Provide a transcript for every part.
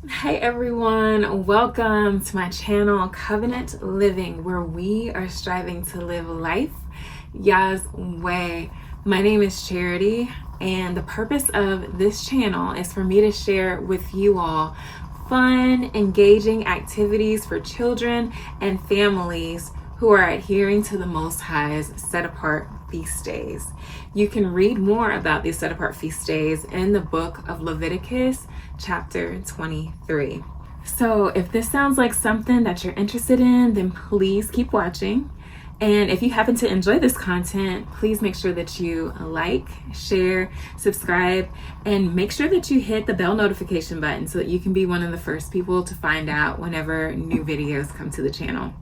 Hey everyone, welcome to my channel Covenant Living, where we are striving to live life Yah's way. My name is Charity, and the purpose of this channel is for me to share with you all fun, engaging activities for children and families who are adhering to the Most High's set-apart feast days. You can read more about these set-apart feast days in the book of Leviticus, chapter 23. So if this sounds like something that you're interested in, then please keep watching. And if you happen to enjoy this content, please make sure that you like, share, subscribe, and make sure that you hit the bell notification button so that you can be one of the first people to find out whenever new videos come to the channel.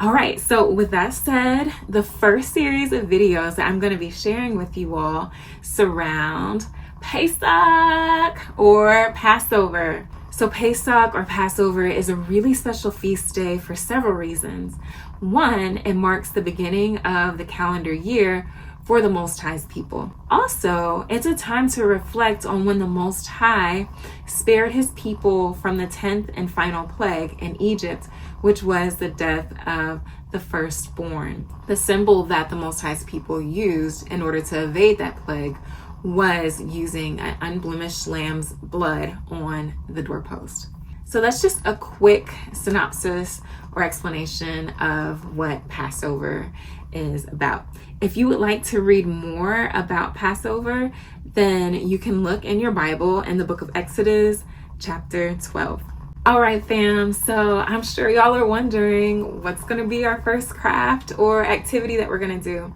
All right, so with that said, the first series of videos that I'm going to be sharing with you all surround Pesach or Passover. So Pesach or Passover is a really special feast day for several reasons. One, it marks the beginning of the calendar year for the Most High's people. Also, it's a time to reflect on when the Most High spared his people from the 10th and final plague in Egypt, which was the death of the firstborn. The symbol that the Most High's people used in order to evade that plague was using an unblemished lamb's blood on the doorpost. So that's just a quick synopsis or explanation of what Passover is about. If you would like to read more about Passover, then you can look in your Bible in the book of Exodus, chapter 12. All right, fam, so I'm sure y'all are wondering what's going to be our first craft or activity that we're going to do.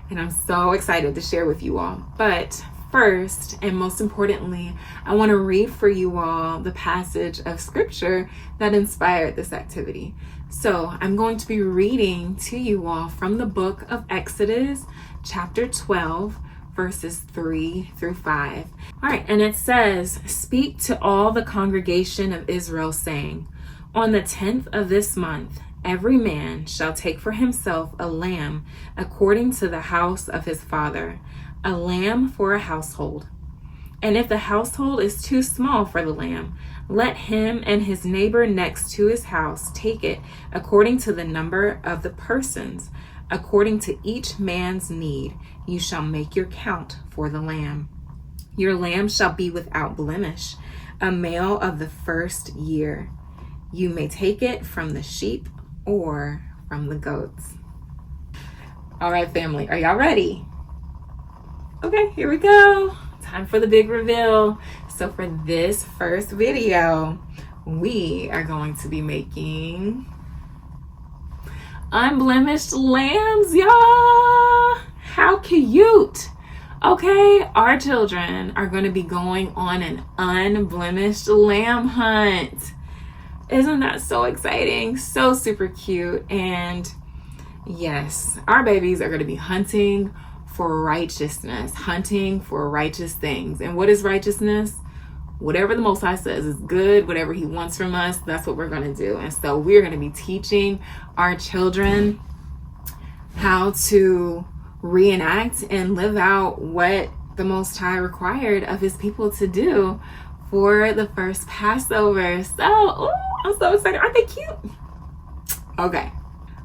And I'm so excited to share with you all. But first, and most importantly, I want to read for you all the passage of scripture that inspired this activity. So I'm going to be reading to you all from the book of Exodus, chapter 12, verses 3 through 5. All right, and it says, "Speak to all the congregation of Israel, saying, on the 10th of this month, every man shall take for himself a lamb according to the house of his father, a lamb for a household. And if the household is too small for the lamb, let him and his neighbor next to his house take it according to the number of the persons. According to each man's need, you shall make your count for the lamb. Your lamb shall be without blemish, a male of the first year. You may take it from the sheep or from the goats." All right, family, are y'all ready? Okay, here we go. Time for the big reveal. So for this first video, we are going to be making unblemished lambs, y'all. How cute. Okay, our children are going to be going on an unblemished lamb hunt. Isn't that so exciting? So super cute. And yes, our babies are going to be hunting for righteousness, hunting for righteous things. And what is righteousness? Whatever the Most High says is good, whatever he wants from us, that's what we're going to do. And so we're going to be teaching our children how to reenact and live out what the Most High required of his people to do for the first Passover. So, I'm so excited. Aren't they cute? Okay.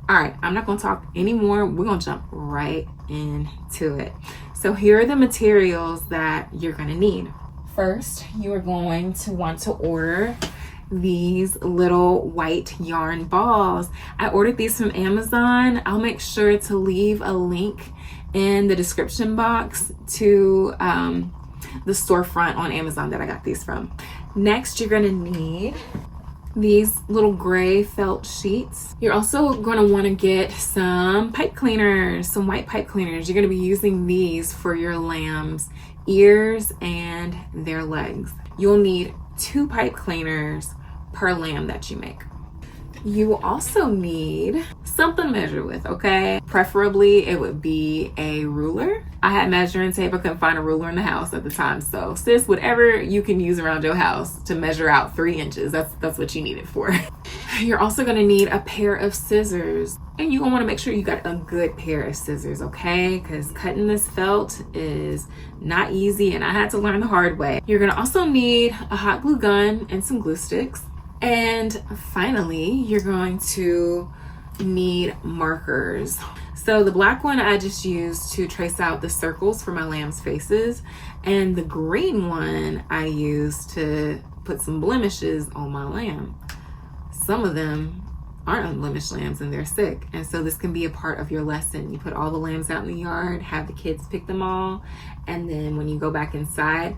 All right, I'm not going to talk anymore. We're going to jump right into it. So here are the materials that you're going to need. First, you are going to want to order these little white yarn balls. I ordered these from Amazon. I'll make sure to leave a link in the description box to the storefront on Amazon that I got these from. Next, you're going to need these little gray felt sheets. You're also going to want to get some pipe cleaners, some white pipe cleaners. You're going to be using these for your lamb's ears and their legs. You'll need 2 pipe cleaners per lamb that you make. You will also need something to measure with, okay? Preferably it would be a ruler. I had measuring tape. I couldn't find a ruler in the house at the time. So sis, whatever you can use around your house to measure out 3 inches, that's what you need it for. You're also gonna need a pair of scissors. And you're gonna wanna make sure you got a good pair of scissors, okay? Because cutting this felt is not easy, and I had to learn the hard way. You're gonna also need a hot glue gun and some glue sticks. And finally, you're going to need markers. So the black one I just used to trace out the circles for my lamb's faces, and the green one I used to put some blemishes on my lamb. Some of them aren't unblemished lambs and they're sick, and so this can be a part of your lesson. You put all the lambs out in the yard, have the kids pick them all, and then when you go back inside,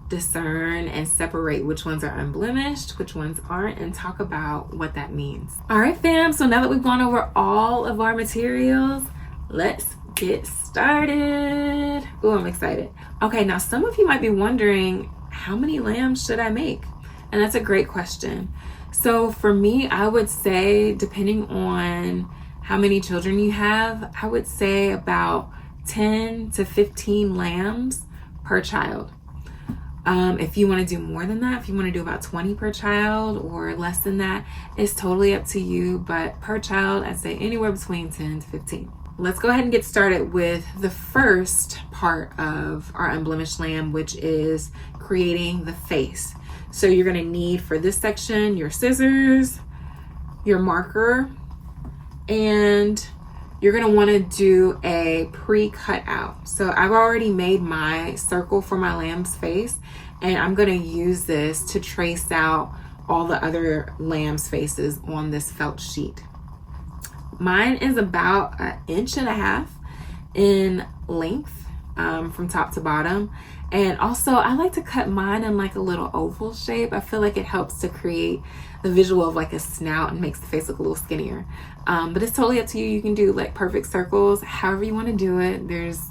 discern and separate which ones are unblemished, which ones aren't, and talk about what that means. All right, fam, so now that we've gone over all of our materials, let's get started. Oh, I'm excited. Okay, now some of you might be wondering, how many lambs should I make? And that's a great question. So for me, I would say, depending on how many children you have, I would say about 10 to 15 lambs per child. If you want to do more than that, if you want to do about 20 per child or less than that, it's totally up to you. But per child, I'd say anywhere between 10 to 15. Let's go ahead and get started with the first part of our unblemished lamb, which is creating the face. So you're going to need for this section your scissors, your marker, and you're going to want to do a pre-cut out. So I've already made my circle for my lamb's face, and I'm going to use this to trace out all the other lamb's faces on this felt sheet. Mine is about 1.5 inches in length from top to bottom. And also I like to cut mine in like a little oval shape. I feel like it helps to create the visual of like a snout and makes the face look a little skinnier. But it's totally up to you. You can do like perfect circles, however you want to do it. There's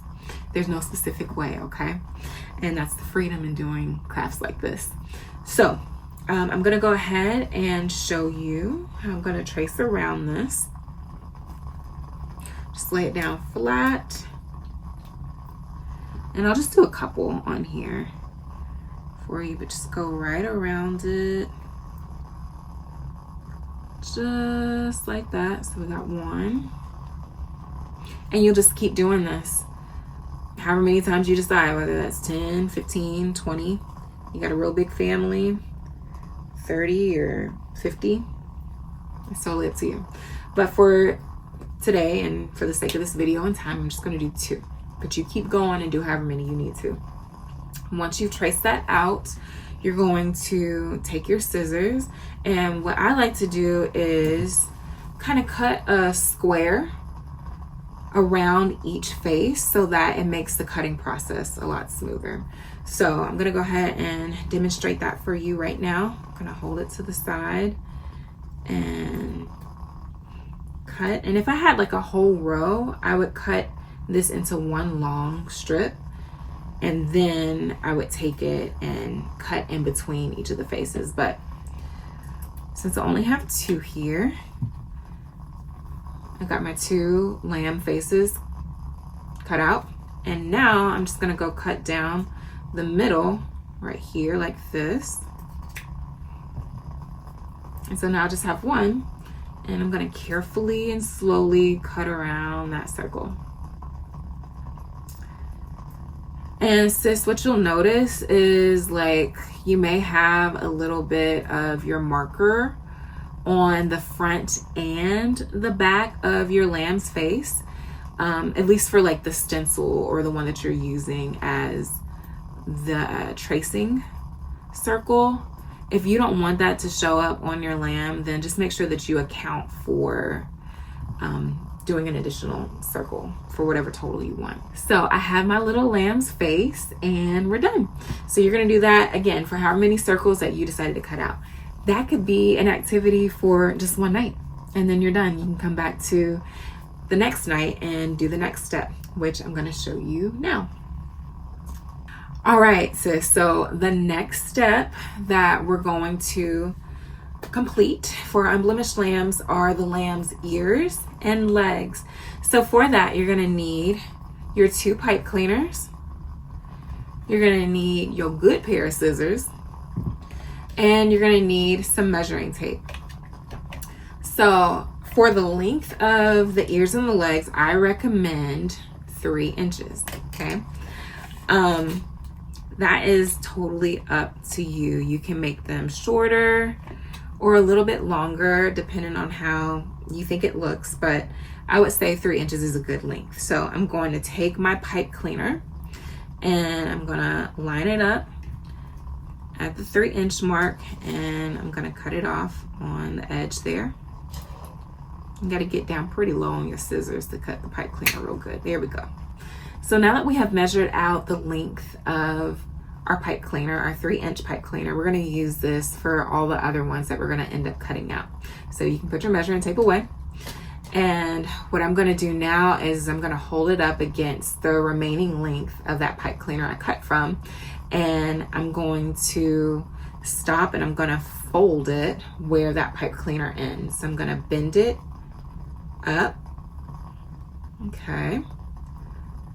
no specific way, okay? And that's the freedom in doing crafts like this. So I'm gonna go ahead and show you how I'm gonna trace around this. Just lay it down flat. And I'll just do a couple on here for you, but just go right around it. Just like that. So we got one. And you'll just keep doing this however many times you decide, whether that's 10, 15, 20. You got a real big family, 30 or 50. It's totally up to you. But for today and for the sake of this video and time, I'm just going to do 2. But you keep going and do however many you need to. Once you've traced that out, you're going to take your scissors, and what I like to do is kind of cut a square around each face so that it makes the cutting process a lot smoother. So I'm gonna go ahead and demonstrate that for you right now. I'm gonna hold it to the side and cut. And if I had like a whole row, I would cut this into one long strip, and then I would take it and cut in between each of the faces. But since I only have 2 here, I got my 2 lamb faces cut out, and now I'm just gonna go cut down the middle right here like this. And so now I just have one, and I'm gonna carefully and slowly cut around that circle. And sis, what you'll notice is like you may have a little bit of your marker on the front and the back of your lamb's face, at least for like the stencil or the one that you're using as the tracing circle. If you don't want that to show up on your lamb, then just make sure that you account for doing an additional circle for whatever total you want. So I have my little lamb's face and we're done. So you're gonna do that again for however many circles that you decided to cut out. That could be an activity for just one night, and then you're done. You can come back to the next night and do the next step, which I'm gonna show you now. All right, sis, so the next step that we're going to complete for unblemished lambs are the lamb's ears and legs. So for that, you're gonna need your 2 pipe cleaners. You're gonna need your good pair of scissors, and you're gonna need some measuring tape. So For the length of the ears and the legs, I recommend 3 inches, okay? That is totally up to you. You can make them shorter or a little bit longer, depending on how you think it looks, but I would say 3 inches is a good length. So I'm going to take my pipe cleaner and I'm gonna line it up at the 3-inch mark, and I'm gonna cut it off on the edge there. You gotta get down pretty low on your scissors to cut the pipe cleaner real good. There we go. So now that we have measured out the length of our pipe cleaner, our 3-inch pipe cleaner, we're gonna use this for all the other ones that we're gonna end up cutting out. So you can put your measuring tape away. And what I'm gonna do now is I'm gonna hold it up against the remaining length of that pipe cleaner I cut from, and I'm going to stop and I'm gonna fold it where that pipe cleaner ends. So I'm gonna bend it up, okay,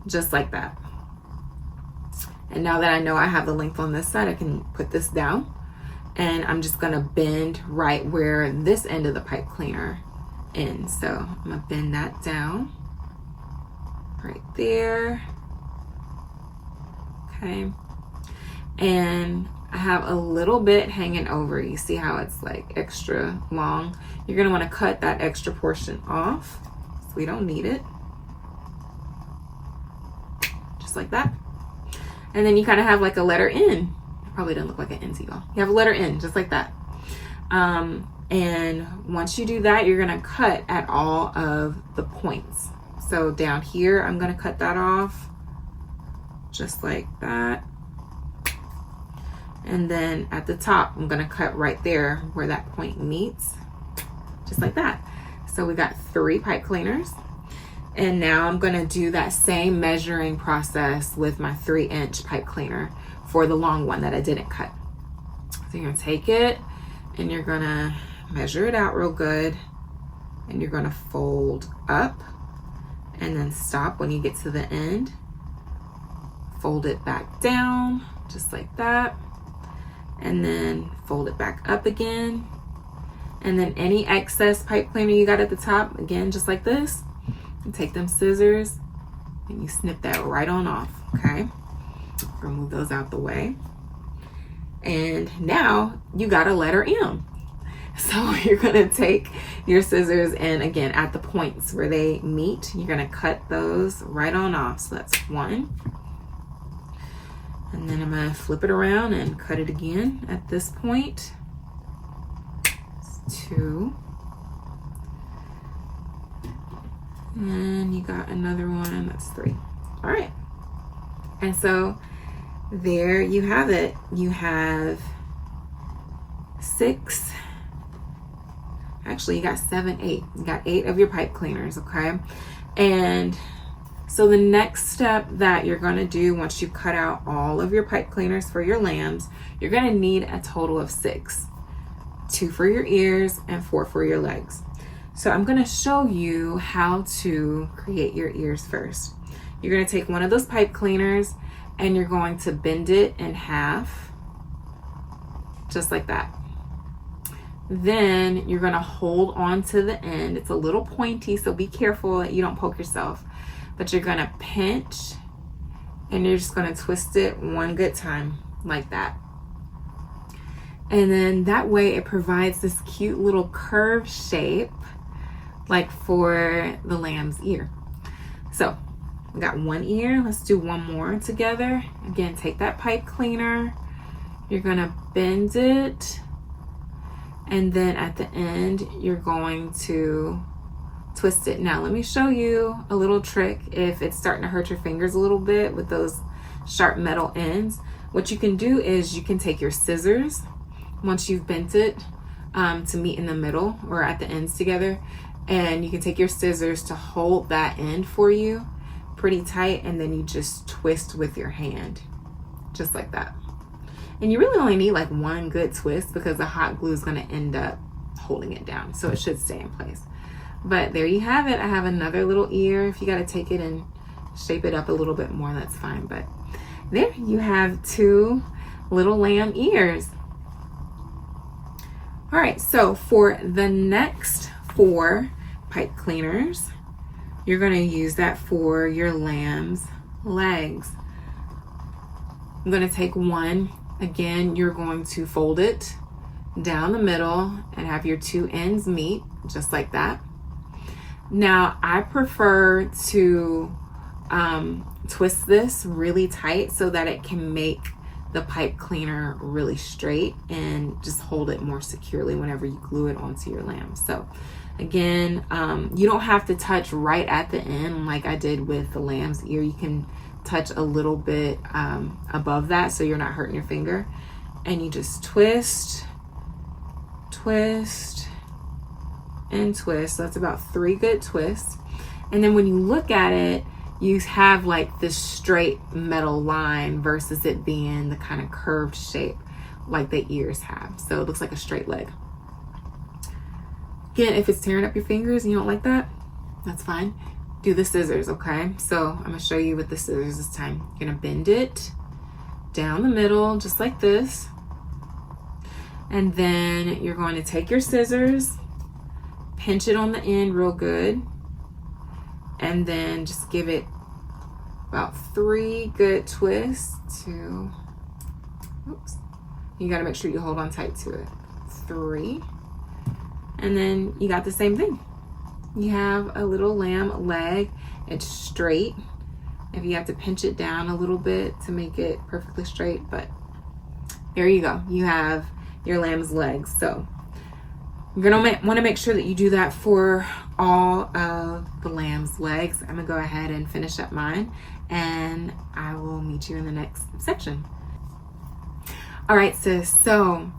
just like that. And now that I know I have the length on this side, I can put this down, and I'm just gonna bend right where this end of the pipe cleaner ends. So I'm gonna bend that down right there, okay. And I have a little bit hanging over. You see how it's like extra long? You're gonna wanna cut that extra portion off, so we don't need it. Just like that. And then you kind of have like a letter N. It probably doesn't look like an N to y'all. You have a letter N, just like that. And once you do that, you're gonna cut at all of the points. So down here, I'm gonna cut that off, just like that. And then at the top, I'm gonna cut right there where that point meets, just like that. So we got 3 pipe cleaners. And now I'm gonna do that same measuring process with my 3-inch pipe cleaner for the long one that I didn't cut. So you're gonna take it and you're gonna measure it out real good, and you're gonna fold up and then stop when you get to the end. Fold it back down, just like that. And then fold it back up again. And then any excess pipe cleaner you got at the top, again, just like this, you take them scissors and you snip that right on off, okay? Remove those out the way. And now you got a letter M. So you're gonna take your scissors and again, at the points where they meet, you're gonna cut those right on off. So that's 1. And then I'm gonna flip it around and cut it again at this point. It's 2. And you got another one, that's 3. All right. And so there you have it. You have 6, actually you got 7, 8. You got 8 of your pipe cleaners, okay? And so the next step that you're gonna do once you cut out all of your pipe cleaners for your lambs, you're gonna need a total of 6. 2 for your ears and 4 for your legs. So I'm gonna show you how to create your ears first. You're gonna take one of those pipe cleaners and you're going to bend it in half, just like that. Then you're gonna hold on to the end. It's a little pointy, so be careful that you don't poke yourself. But you're gonna pinch and you're just gonna twist it one good time, like that. And then that way it provides this cute little curve shape, like for the lamb's ear. So we got 1 ear, let's do 1 more together. Again, take that pipe cleaner, you're gonna bend it, and then at the end, you're going to twist it. Now, let me show you a little trick if it's starting to hurt your fingers a little bit with those sharp metal ends. What you can do is you can take your scissors, once you've bent it to meet in the middle or at the ends together, and you can take your scissors to hold that end for you pretty tight, and then you just twist with your hand, just like that. And you really only need like 1 good twist because the hot glue is gonna end up holding it down, so it should stay in place. But there you have it. I have another little ear. If you gotta take it and shape it up a little bit more, that's fine. But there you have 2 little lamb ears. All right, so for the next 4 pipe cleaners, you're going to use that for your lamb's legs. I'm going to take one. Again, you're going to fold it down the middle and have your two ends meet, just like that. Now, I prefer to twist this really tight so that it can make the pipe cleaner really straight and just hold it more securely whenever you glue it onto your lamb. So again, you don't have to touch right at the end like I did with the lamb's ear. You can touch a little bit above that so you're not hurting your finger. And you just twist, twist, and twist. So that's about 3 good twists. And then when you look at it, you have like this straight metal line versus it being the kind of curved shape like the ears have. So it looks like a straight leg. Again, if it's tearing up your fingers and you don't like that, that's fine. Do the scissors, okay? So I'm gonna show you with the scissors this time. You're gonna bend it down the middle, just like this. And then you're going to take your scissors, pinch it on the end real good, and then just give it about 3 good twists. 2, oops. You gotta make sure you hold on tight to it. 3. And then you got the same thing. You have a little lamb leg. It's straight. If you have to pinch it down a little bit to make it perfectly straight, but there you go. You have your lamb's legs. So you're gonna want to make sure that you do that for all of the lamb's legs. I'm gonna go ahead and finish up mine, and I will meet you in the next section. All right, sis. So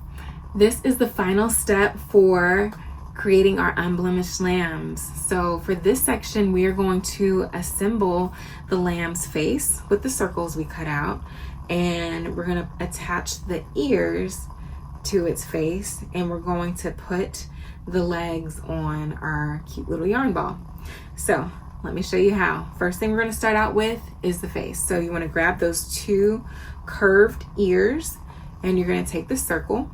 this is the final step for creating our unblemished lambs. So for this section, we are going to assemble the lamb's face with the circles we cut out, and we're going to attach the ears to its face, and we're going to put the legs on our cute little yarn ball. So let me show you how. First thing we're going to start out with is the face. So you want to grab those 2 curved ears, and you're going to take the circle,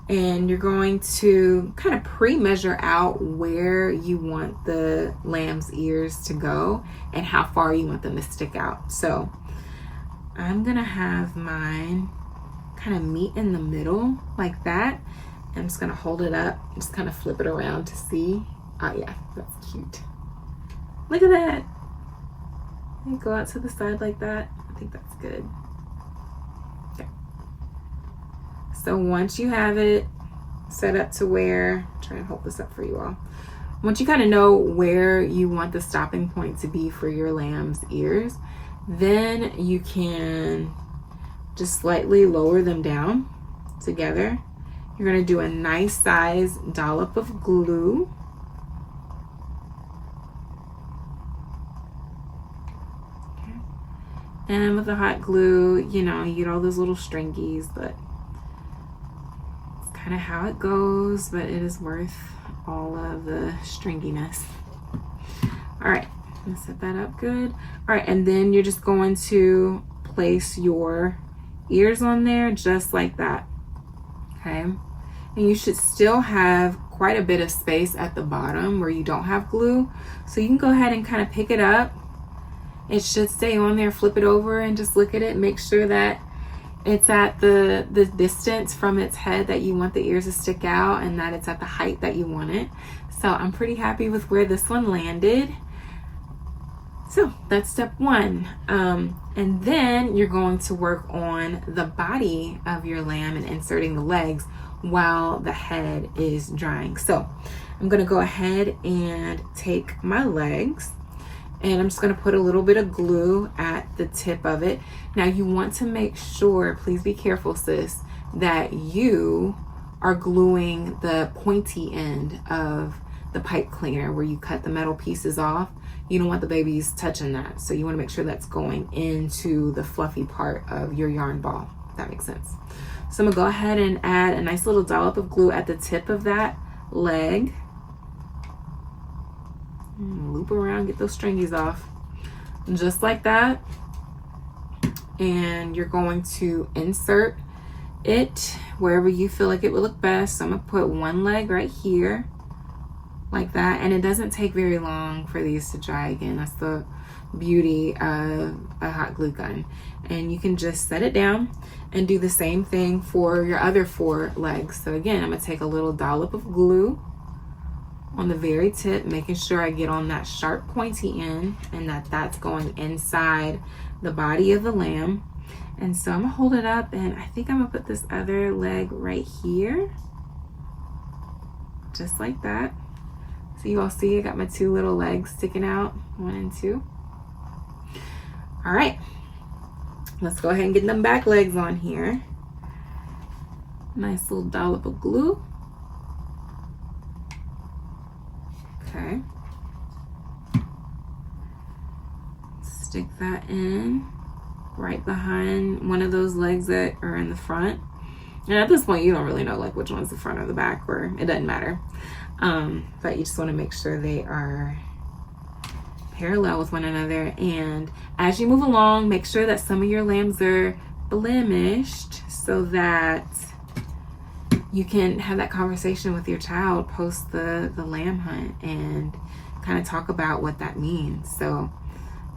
and you're going to kind of pre-measure out where you want the lamb's ears to go and how far you want them to stick out. So I'm gonna have mine kind of meet in the middle like that. I'm just gonna hold it up, just kind of flip it around to see. Oh yeah, that's cute. Look at that. And go out to the side like that. I think that's good. So once you have it set up to where, try and hold this up for you all. Once you kind of know where you want the stopping point to be for your lamb's ears, then you can just slightly lower them down together. You're going to do a nice size dollop of glue. Okay. And with the hot glue, you know, you get all those little stringies, but kind of how it goes, but it is worth all of the stringiness. All right, I'm gonna set that up good. All right, and then you're just going to place your ears on there just like that, okay? And you should still have quite a bit of space at the bottom where you don't have glue, so you can go ahead and kind of pick it up. It should stay on there, flip it over and just look at it, make sure that it's at the distance from its head that you want the ears to stick out, and that it's at the height that you want it. So I'm pretty happy with where this one landed. So that's step 1. And then you're going to work on the body of your lamb and inserting the legs while the head is drying. So I'm going to go ahead and take my legs, and I'm just going to put a little bit of glue at the tip of it. Now you want to make sure, please be careful sis, that you are gluing the pointy end of the pipe cleaner where you cut the metal pieces off. You don't want the babies touching that. So you want to make sure that's going into the fluffy part of your yarn ball, if that makes sense. So I'm going to go ahead and add a nice little dollop of glue at the tip of that leg. Loop around, get those stringies off, just like that. And you're going to insert it wherever you feel like it would look best. So I'm gonna put one leg right here, like that. And it doesn't take very long for these to dry. Again, that's the beauty of a hot glue gun. And you can just set it down and do the same thing for your other 4 legs. So again, I'm gonna take a little dollop of glue on the very tip, making sure I get on that sharp pointy end and that's going inside the body of the lamb. And so I'm gonna hold it up, and I think I'm gonna put this other leg right here, just like that. So you all see I got my 2 little legs sticking out, 1 and 2. All right, let's go ahead and get them back legs on here. Nice little dollop of glue. Okay. Stick that in right behind one of those legs that are in the front. And at this point, you don't really know like which one's the front or the back, or it doesn't matter. But you just want to make sure they are parallel with one another. And as you move along, make sure that some of your lambs are blemished so that you can have that conversation with your child post the lamb hunt and kind of talk about what that means. So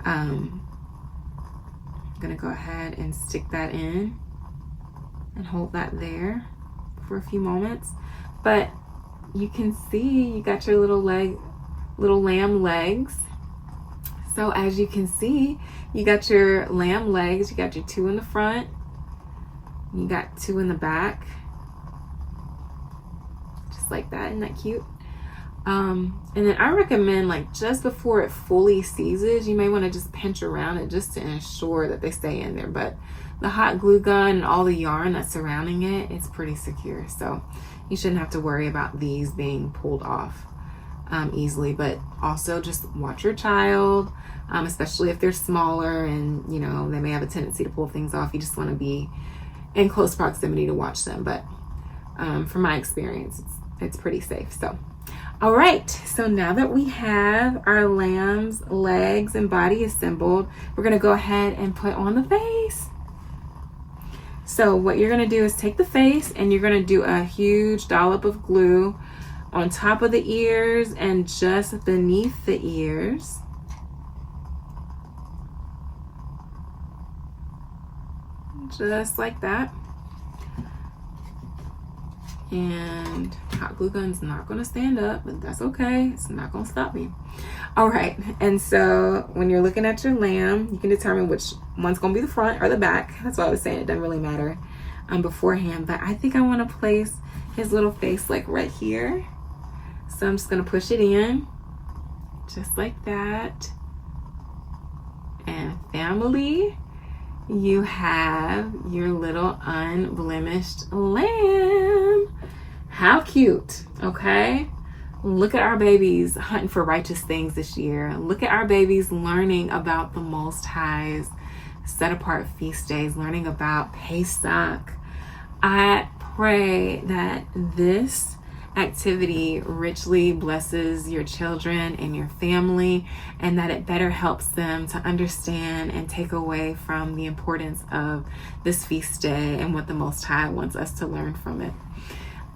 I'm gonna go ahead and stick that in and hold that there for a few moments. But you can see you got your little lamb legs. So as you can see, you got your lamb legs, you got your 2 in the front, you got 2 in the back, just like that. Isn't that cute? And then I recommend, like, just before it fully seizes, you may want to just pinch around it just to ensure that they stay in there. But the hot glue gun and all the yarn that's surrounding it, it's pretty secure. So you shouldn't have to worry about these being pulled off easily. But also just watch your child, especially if they're smaller and, you know, they may have a tendency to pull things off. You just want to be in close proximity to watch them. But from my experience, it's pretty safe. So all right, so now that we have our lamb's legs and body assembled, we're gonna go ahead and put on the face. So what you're gonna do is take the face and you're gonna do a huge dollop of glue on top of the ears and just beneath the ears. Just like that. And hot glue gun's not gonna stand up, but that's okay. It's not gonna stop me. All right, and so when you're looking at your lamb, you can determine which one's gonna be the front or the back. That's what I was saying, it doesn't really matter beforehand, but I think I wanna place his little face like right here. So I'm just gonna push it in, just like that. And family, you have your little unblemished lamb. How cute, okay? Look at our babies hunting for righteous things this year. Look at our babies learning about the Most High's set apart feast days, learning about Pesach. I pray that this activity richly blesses your children and your family, and that it better helps them to understand and take away from the importance of this feast day and what the Most High wants us to learn from it.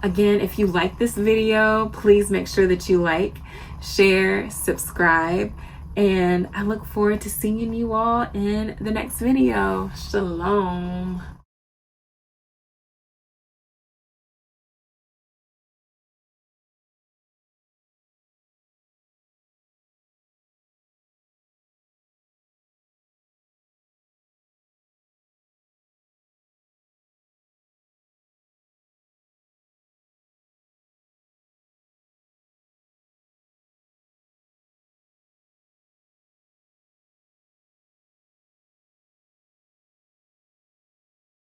Again, if you like this video, please make sure that you like, share, subscribe, and I look forward to seeing you all in the next video. Shalom.